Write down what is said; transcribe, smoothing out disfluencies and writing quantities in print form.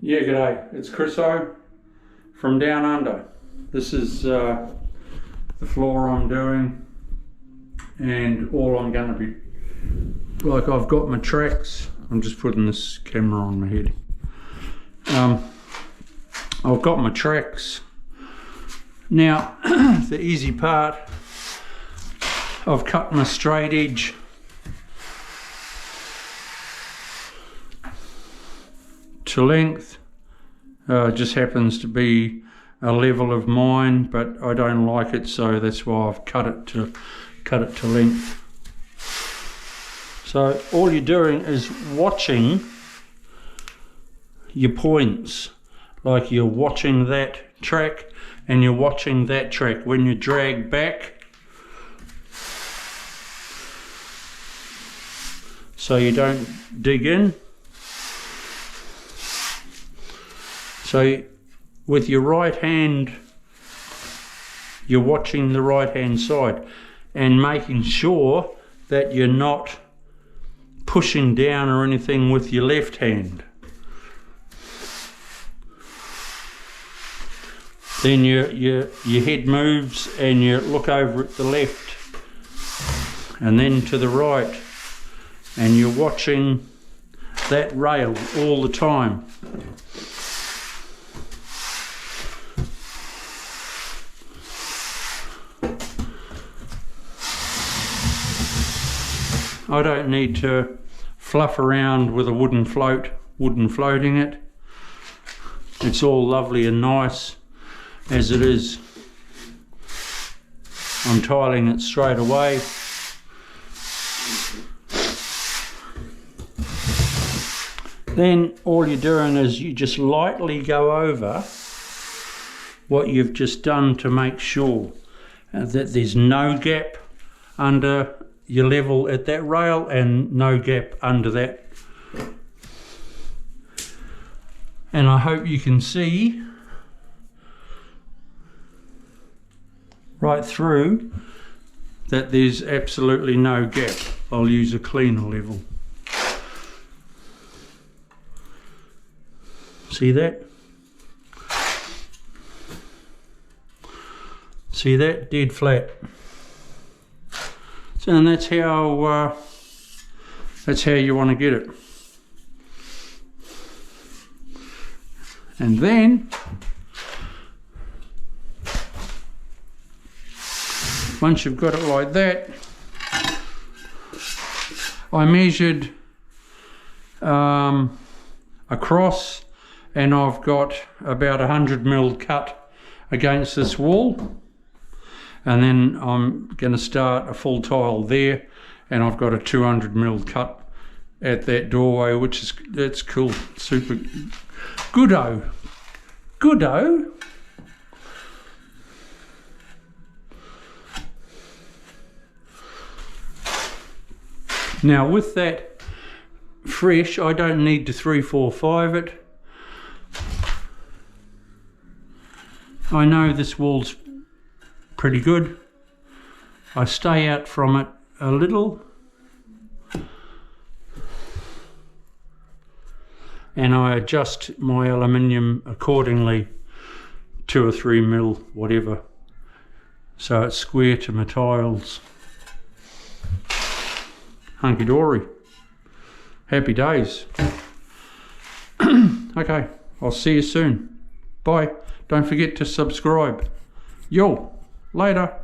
Yeah, g'day. It's Chriso from Down Under. This is the floor I'm doing, and all I'm going to be, like, I've got my tracks. I'm just putting this camera on my head. I've got my tracks. Now, the easy part, I've cut my straight edge to length. Just happens to be a level of mine, but I don't like it, so that's why I've cut it to length. So all you're doing is watching your points, like you're watching that track and you're watching that track. When you drag back, so you don't dig in. So with your right hand, you're watching the right hand side and making sure that you're not pushing down or anything with your left hand. Then your head moves and you look over at the left and then to the right, and you're watching that rail all the time. I don't need to fluff around with a wooden floating it. It's all lovely and nice as it is. I'm tiling it straight away. Then all you're doing is you just lightly go over what you've just done to make sure that there's no gap under your level at that rail and no gap under that. And I hope you can see right through that there's absolutely no gap. I'll use a cleaner level. See that? See that? Dead flat. So, and that's how you want to get it. And then once you've got it like that, I measured across, and I've got about 100mm cut against this wall. And then I'm going to start a full tile there, and I've got a 200mm cut at that doorway, that's cool, super goodo. Now with that fresh, I don't need to 3-4-5 it. I know this wall's pretty good. I stay out from it a little, and I adjust my aluminium accordingly, 2 or 3mm, whatever, so it's square to my tiles. Hunky dory. Happy days. Okay, I'll see you soon. Bye. Don't forget to subscribe. Yo. Later.